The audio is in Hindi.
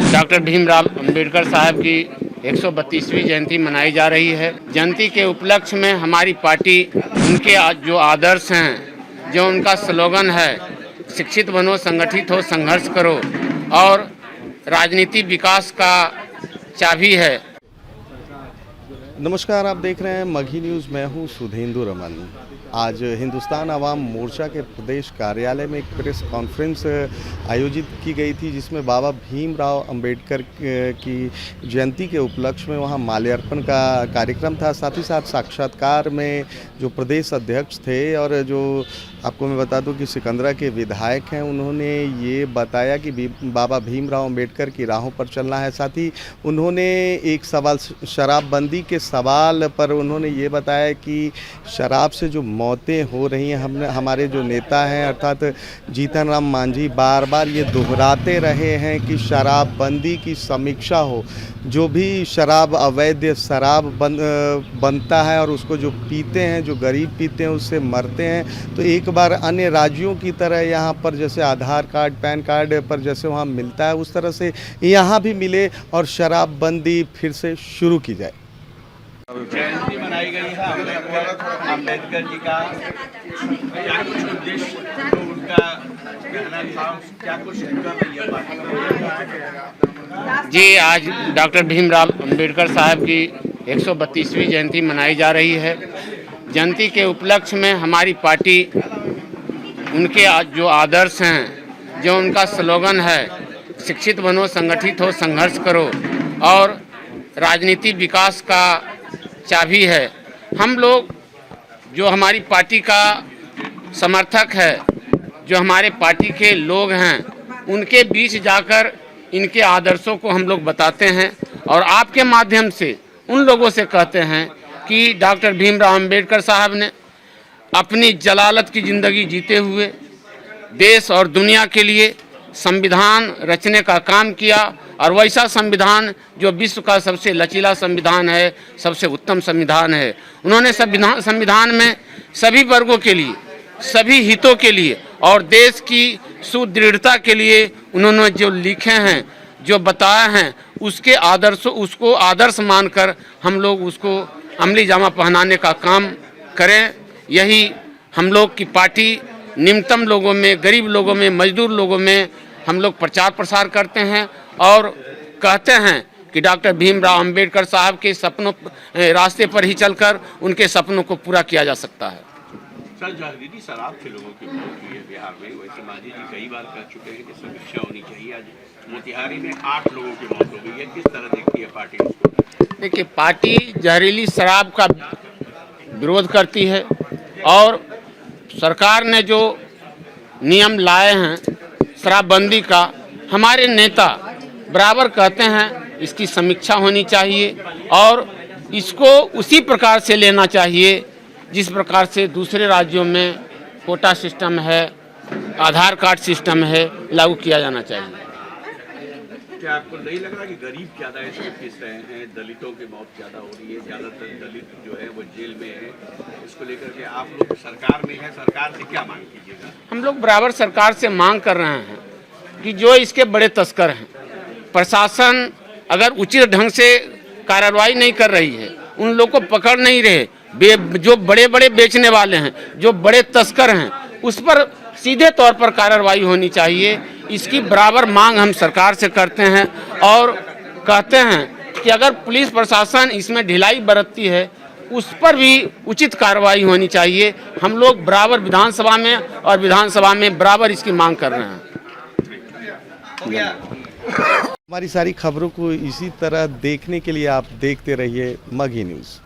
डॉक्टर भीमराव अंबेडकर साहब की 132वीं जयंती मनाई जा रही है। जयंती के उपलक्ष्य में हमारी पार्टी उनके जो आदर्श हैं, जो उनका स्लोगन है, शिक्षित बनो, संगठित हो, संघर्ष करो, और राजनीति विकास का चाबी है। नमस्कार, आप देख रहे हैं मघी न्यूज़। मैं हूं सुधेंदु रमन। आज हिंदुस्तान अवाम मोर्चा के प्रदेश कार्यालय में एक प्रेस कॉन्फ्रेंस आयोजित की गई थी, जिसमें बाबा भीमराव अंबेडकर की जयंती के उपलक्ष्य में वहां माल्यार्पण का कार्यक्रम था। साथ ही साथ साक्षात्कार में जो प्रदेश अध्यक्ष थे और जो आपको मैं बता दूं कि सिकंदरा के विधायक हैं, उन्होंने ये बताया कि बाबा भीमराव अंबेडकर की राहों पर चलना है। साथ ही उन्होंने एक सवाल, शराबबंदी के सवाल पर उन्होंने ये बताया कि शराब से जो मौतें हो रही हैं, हमारे जो नेता हैं अर्थात जीतन राम मांझी बार बार ये दोहराते रहे हैं कि शराबबंदी की समीक्षा हो। जो भी शराब, अवैध शराब बनता है और उसको जो पीते हैं, जो गरीब पीते हैं, उससे मरते हैं। तो एक बार अन्य राज्यों की तरह यहाँ पर जैसे आधार कार्ड, पैन कार्ड पर जैसे वहाँ मिलता है, उस तरह से यहाँ भी मिले और शराबबंदी फिर से शुरू की जाए। जयंती मनाई गई है अम्बेडकर जी का, क्या कुछ उद्देश्य जो उनका कहना था, क्या कुछ कर रही है जी, आज डॉक्टर भीमराव अंबेडकर साहब की 132वीं जयंती मनाई जा रही है। जयंती के उपलक्ष्य में हमारी पार्टी उनके जो आदर्श हैं, जो उनका स्लोगन है, शिक्षित बनो, संगठित हो, संघर्ष करो, और राजनीति विकास का चाबी है। हम लोग, जो हमारी पार्टी का समर्थक है, जो हमारे पार्टी के लोग हैं, उनके बीच जाकर इनके आदर्शों को हम लोग बताते हैं और आपके माध्यम से उन लोगों से कहते हैं कि डॉक्टर भीमराव अंबेडकर साहब ने अपनी जलालत की ज़िंदगी जीते हुए देश और दुनिया के लिए संविधान रचने का काम किया, और वैसा संविधान जो विश्व का सबसे लचीला संविधान है, सबसे उत्तम संविधान है। उन्होंने संविधान में सभी वर्गों के लिए, सभी हितों के लिए और देश की सुदृढ़ता के लिए उन्होंने जो लिखे हैं, जो बताए हैं, उसके आदर्शों, उसको आदर्श मानकर हम लोग उसको अमली जामा पहनाने का काम करें। यही हम लोग की पार्टी निम्नतम लोगों में, गरीब लोगों में, मजदूर लोगों में हम लोग प्रचार प्रसार करते हैं और कहते हैं कि डॉक्टर भीमराव अंबेडकर साहब के सपनों, रास्ते पर ही चलकर उनके सपनों को पूरा किया जा सकता है। सर, जहरीली शराब से लोगों की मौत हुई है बिहार में, वैसे मांझी जी कई बार कह चुके हैं कि समीक्षा होनी चाहिए। आज मोतिहारी में 8 लोगों की मौत हो गई है, किस तरह देखती है पार्टी उसको? देखिए, पार्टी जहरीली शराब का विरोध करती है और सरकार ने जो नियम लाए हैं शराबबंदी का, हमारे नेता बराबर कहते हैं इसकी समीक्षा होनी चाहिए और इसको उसी प्रकार से लेना चाहिए जिस प्रकार से दूसरे राज्यों में कोटा सिस्टम है, आधार कार्ड सिस्टम है, लागू किया जाना चाहिए। क्या आपको नहीं लग रहा कि गरीब ज़्यादा इसमें पिस रहे हैं, दलितों की मौत ज़्यादा हो रही है, ज़्यादातर दलित जो है वो जेल में है? इसको लेकर के आप लोग सरकार में है, सरकार से क्या मांग कीजिएगा? हम लोग बराबर सरकार से मांग कर रहे हैं कि जो इसके बड़े तस्कर हैं, प्रशासन अगर उचित ढंग से कार्रवाई नहीं कर रही है, उन लोग को पकड़ नहीं रहे, जो बड़े बड़े बेचने वाले हैं, जो बड़े तस्कर हैं, उस पर सीधे तौर पर कार्रवाई होनी चाहिए। इसकी बराबर मांग हम सरकार से करते हैं और कहते हैं कि अगर पुलिस प्रशासन इसमें ढिलाई बरतती है, उस पर भी उचित कार्रवाई होनी चाहिए। हम लोग बराबर विधानसभा में और विधानसभा में बराबर इसकी मांग कर रहे हैं। हमारी सारी खबरों को इसी तरह देखने के लिए आप देखते रहिए मघी न्यूज़।